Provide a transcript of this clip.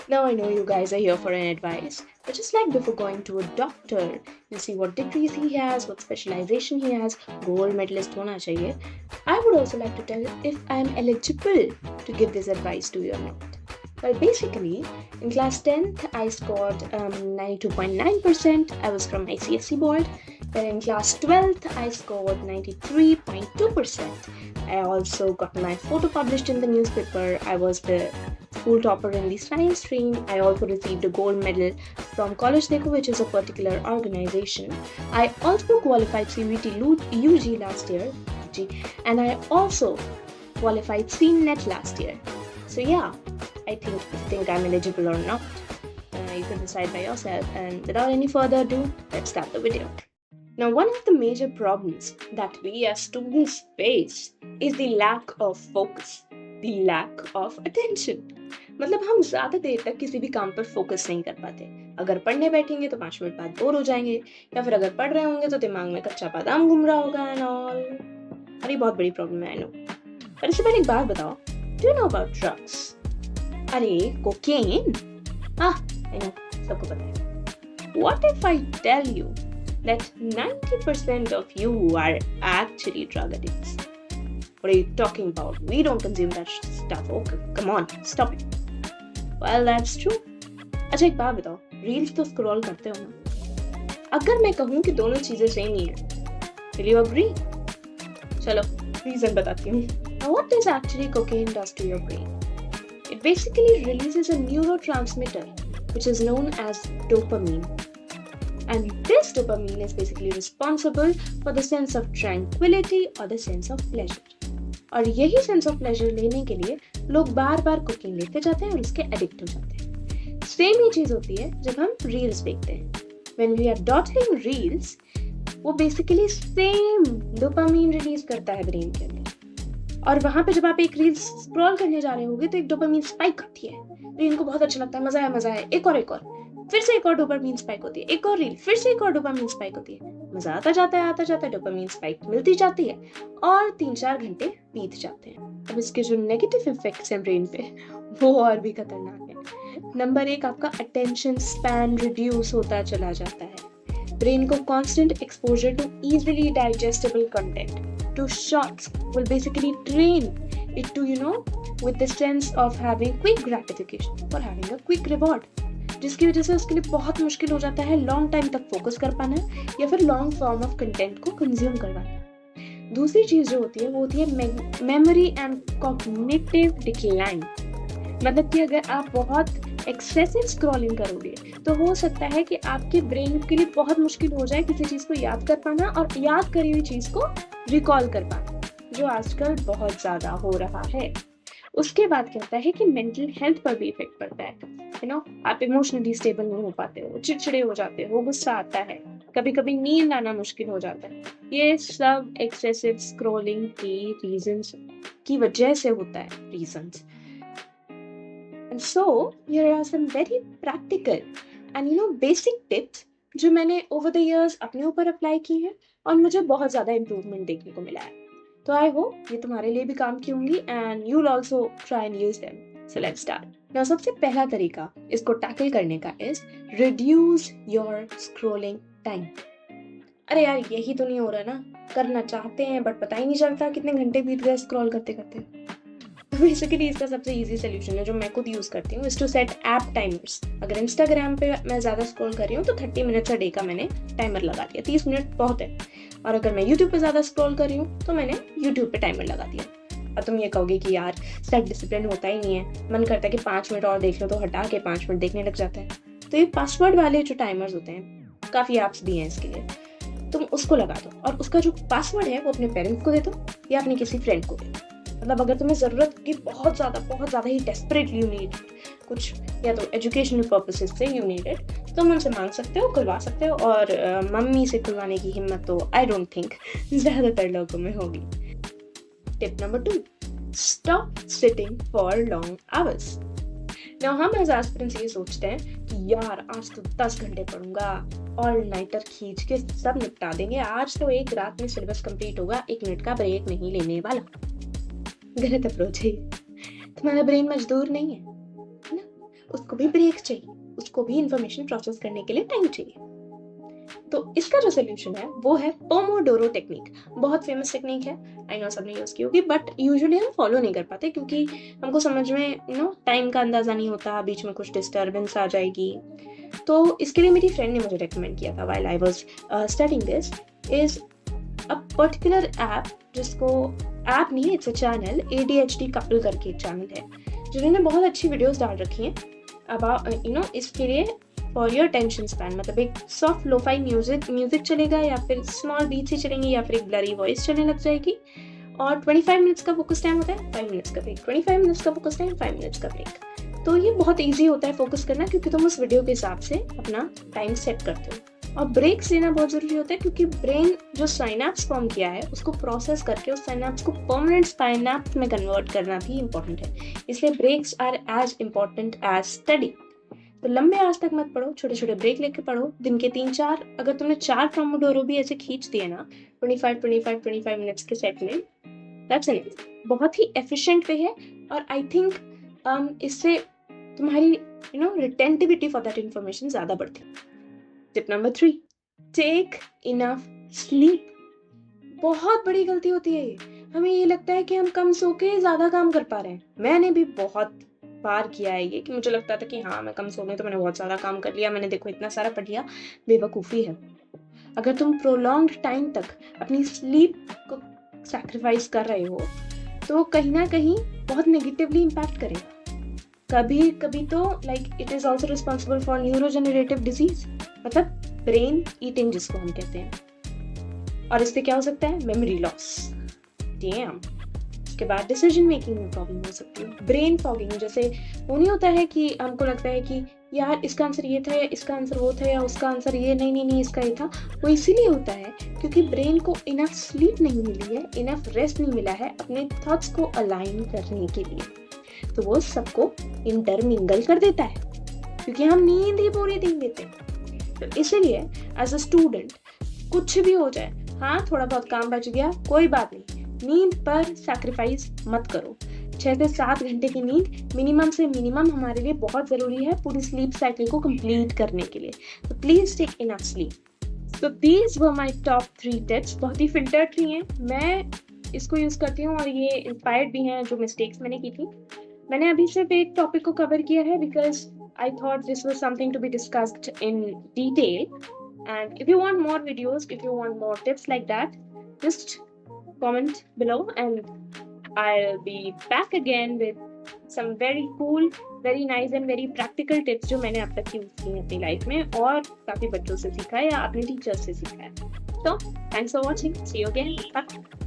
Now I know you guys are here for an advice, but just like before going to a doctor, you see what degrees he has, what specialization he has, gold medalist hona chahiye. I would also like to tell if I am eligible to give this advice to you or not. Well, basically, in class 10th, I scored 92.9%. I was from ICSE board. Then in class 12th, I scored 93.2%. I also got my photo published in the newspaper. I was the school topper in the science stream. I also received a gold medal from College Dekho, which is a particular organization. I also qualified CVT UG last year, and I also qualified CNET last year. So yeah, I think I'm eligible or not. You can decide by yourself. And without any further ado, let's start the video. Now, one of the major problems that we as students face is the lack of focus, the lack of attention. मतलब हम ज्यादा देर तक किसी भी काम पर focus नहीं कर पाते. अगर पढ़ने बैठेंगे तो 5 मिनट बाद बोर हो जाएंगे, या फिर अगर पढ़ रहे होंगे तो दिमाग में कच्चा बादाम घूम रहा होगा एंड ऑल. अरे बहुत बड़ी प्रॉब्लम है, आई नो. पर इससे पहले एक बात बताओ, do you know about drugs? अरे कोकेन, आई नो, सबको पता है. What if I tell you that 90% of you are actually drug addicts? What are you talking about? We don't consume that stuff. Okay, come on, stop it. Well, that's true. अच्छा एक बात बताओ, reels तो scroll करते हो ना? अगर मैं कहूँ कि दोनों चीजें सेम ही हैं, will you agree? चलो रीजन बताती हूँ. Now, what does actually cocaine does to your brain? It basically releases a neurotransmitter which is known as dopamine. And this dopamine is basically responsible for the sense of tranquility or the sense of pleasure. और यही sense of pleasure लेने के लिए लोग बार बार cocaine लेते जाते हैं और उसके एडिक्ट हो जाते हैं. सेम ही चीज होती है जब हम रील्स देखते हैं. When we are dotting reels, वो बेसिकली सेम डोपामीन रिलीज करता है ब्रेन के अंदर. और वहां पे जब आप एक रील स्क्रॉल करने जा रहे होगे तो एक डोपामीन स्पाइक आती है. ब्रेन को बहुत अच्छा लगता है, मजा आया, एक और. फिर से एक और डोपामीन स्पाइक होती है, एक और रील, फिर से एक और डोपामीन स्पाइक होती है. मजा आता जाता है, डोपामीन स्पाइक मिलती जाती है और 3-4 घंटे बीत जाते हैं. अब इसके जो नेगेटिव इफेक्ट्स हैं ब्रेन पे, वो और भी खतरनाक है. नंबर 1, आपका अटेंशन स्पैन रिड्यूस होता चला जाता है. ब्रेन को constant exposure to easily digestible content, to shorts, will basically train it to, with the sense of having quick gratification, for having a quick reward, जिसकी वजह से उसके लिए बहुत मुश्किल हो जाता है लॉन्ग टाइम तक फोकस कर पाना या फिर लॉन्ग फॉर्म ऑफ कंटेंट को कंज्यूम करवाना. दूसरी चीज जो होती है वो होती है मेमोरी एंड कॉग्निटिव डिक्लाइन. मतलब कि अगर आप बहुत एक्सेसिव स्क्रॉलिंग करोगे तो हो सकता है कि आपके ब्रेन के लिए बहुत मुश्किल हो जाए किसी चीज को याद कर पाना और याद करी हुई चीज को रिकॉल कर पाना, जो आजकल बहुत ज्यादा हो रहा है. उसके बाद कहता है कि मेंटल हेल्थ पर भी इफेक्ट पड़ता है. आप इमोशनली स्टेबल नहीं हो पाते हो, चिड़चिड़े हो जाते हो, गुस्सा आता है, कभी कभी नींद आना मुश्किल हो जाता है. ये सब एक्सेसिव स्क्रॉलिंग की रीजंस की वजह से होता है, reasons. And so here are some very practical and basic tips जो मैंने over the years अपने ऊपर अप्लाई की है और मुझे बहुत ज़्यादा इम्प्रूवमेंट देखने को मिला है. तो आई होप ये तुम्हारे लिए भी काम की होंगी and you'll also try and use them. So let's start. Now सबसे पहला तरीका इसको टैकल करने का is reduce your scrolling time. अरे यार यही तो नहीं हो रहा ना, करना चाहते हैं बट पता ही नहीं चलता कितने घंटे बीत गए स्क्रॉल करते करते. बेसिकली इसका सबसे इजी सोल्यूशन है जो मैं खुद यूज करती हूँ, is to set app timers. अगर इंस्टाग्राम पे मैं ज्यादा स्क्रॉल कर रही हूँ तो 30 मिनट डे का मैंने टाइमर लगा दिया, 30 मिनट बहुत है. और अगर मैं यूट्यूब पे ज्यादा स्क्रॉल कर रही हूँ तो मैंने यूट्यूब पे टाइमर लगा दिया. और तुम ये कहोगे कि यार सेल्फ डिसिप्लिन होता ही नहीं है, मन करता है कि 5 मिनट और देख लो तो हटा के 5 मिनट देखने लग जाता है. तो ये पासवर्ड वाले जो टाइमर्स होते हैं, काफी ऐप्स भी हैं इसके लिए, तुम उसको लगा दो और उसका जो पासवर्ड है वो अपने पेरेंट्स को दे दो या अपने किसी फ्रेंड को दे दो. मतलब अगर तुम्हें ज़रूरत की बहुत ज़्यादा ही डेस्परेटली यू नीड कुछ, या तो एजुकेशनल पर्पसेस से यू नीड इट, तो तुम उनसे मांग सकते हो, खुलवा सकते हो. और मम्मी से खुलवाने की हिम्मत तो आई डोंट थिंक ज़्यादातर लोगों में होगी. Tip number 2, stop sitting for long hours. Now हम एज एस्पिरेंट्स ये सोचते हैं कि यार आज तो 10 घंटे पढ़ूंगा, ऑल नाइटर खींच के सब निपटा देंगे, आज तो एक रात में सिलेबस कंप्लीट होगा, 1 मिनट का ब्रेक नहीं लेने वाला. गलत अप्रोच है. तुम्हारा ब्रेन मजदूर नहीं है ना, उसको भी ब्रेक चाहिए, उसको भी इंफॉर्मेशन प्रोसेस करने के लिए टाइम चाहिए। तो इसका जो सोल्यूशन है वो है पोमोडोरो टेक्निक। बहुत फेमस टेक्निक है, आई नो सबने यूज की होगी, बट यूजुअली हम फॉलो नहीं कर पाते क्योंकि हमको समझ में टाइम का अंदाजा नहीं होता, बीच में कुछ डिस्टर्बेंस आ जाएगी। तो इसके लिए मेरी फ्रेंड ने मुझे रेकमेंड किया था while I was studying this, is a particular app, जिसको ऐप नहीं, it's a channel, ADHD couple करके एक चैनल है, जिन्होंने बहुत अच्छी वीडियोस डाल रखी हैं अबाउट इसके लिए फॉर योर टेंशन स्पैन। मतलब एक सॉफ्ट लोफाई म्यूजिक चलेगा, या फिर स्मॉल बीट्स ही चलेंगी, या फिर एक ब्लरी वॉइस चलने लग जाएगी, और 25 मिनट्स का फोकस टाइम होता है, 5 मिनट्स का ब्रेक, 25 मिनट्स का फोकस टाइम, 5 मिनट्स का ब्रेक। तो ये बहुत ईजी होता है फोकस करना, क्योंकि तुम उस वीडियो के हिसाब से अपना टाइम सेट करते हो। और ब्रेक्स लेना बहुत जरूरी होता है, क्योंकि ब्रेन जो साइनैप्स फॉर्म किया है उसको प्रोसेस करके उस साइनैप्स को परमानेंट साइनैप्स में कन्वर्ट करना भी इंपॉर्टेंट है। इसलिए breaks are as important as study. तो लंबे आज तक मत पढ़ो, छोटे छोटे ब्रेक लेके पढ़ो। दिन के 3-4, अगर तुमने 4 पोमोडोरो भी ऐसे खींच दिए ना 25 मिनट्स के सेट में, दैट्स इट। बहुत ही एफिशिएंट वे है, और आई थिंक इससे तुम्हारी रिटेंटिविटी फॉर दैट इंफॉर्मेशन ज्यादा बढ़ती है। Tip number 3, take enough sleep. बहुत बड़ी गलती होती है ये। हमें ये लगता है कि हम कम सो के ज्यादा काम कर पा रहे हैं। मैंने भी बहुत बार किया है ये, कि मुझे लगता था कि हाँ मैं कम सो गई तो मैंने बहुत सारा काम कर लिया, मैंने देखो इतना सारा पढ़ लिया। बेवकूफ़ी है। अगर तुम प्रोलॉन्ग्ड टाइम तक अपनी स्लीप को सैक्रिफाइस कर रहे हो तो कहीं ना कहीं बहुत नेगेटिवली इम्पैक्ट करेगा। कभी कभी तो it is also responsible for neurodegenerative disease, मतलब ब्रेन ईटिंग जिसको हम कहते हैं। और इससे क्या हो सकता है? Memory loss, dam. उसके बाद डिसीजन मेकिंग में प्रॉब्लम हो सकती है। ब्रेन फॉगिंग, जैसे वो नहीं होता है कि हमको लगता है कि यार इसका आंसर ये था, या इसका आंसर वो था, या उसका आंसर ये, नहीं इसका ये था। वो इसीलिए होता है क्योंकि ब्रेन को इनफ स्लीप नहीं मिली है, इनफ रेस्ट नहीं मिला है अपने थॉट्स को अलाइन करने के लिए। तो वो सबको इंटरमिंगल कर देता है, क्योंकि हम नींद ही पूरी दिन लेते हैं। तो इसलिए एज अ स्टूडेंट कुछ भी हो जाए, हाँ थोड़ा बहुत काम बच गया कोई बात नहीं, नींद पर सैक्रिफाइस मत करो। 6 से 7 घंटे की नींद मिनिमम से मिनिमम हमारे लिए बहुत जरूरी है पूरी स्लीप साइकिल को कंप्लीट करने के लिए। तो प्लीज टेक इनफ स्लीप। तो these were my top 3 tips. बहुत ही फिल्टर्ड थी हैं, मैं इसको यूज करती हूँ और ये इंस्पायर्ड भी हैं जो मिस्टेक्स मैंने की थी। मैंने अभी सिर्फ एक टॉपिक को कवर किया है because I thought this was something to be discussed in detail. And if you want more videos, if you want more tips like that, just comment below and I'll be back again with some very cool, very nice and very practical tips जो मैंने अब तक use की हैं अपनी life में और काफी बच्चों से सीखा है या अपने टीचर्स से सीखा है। So, thanks for watching. See you again. Bye.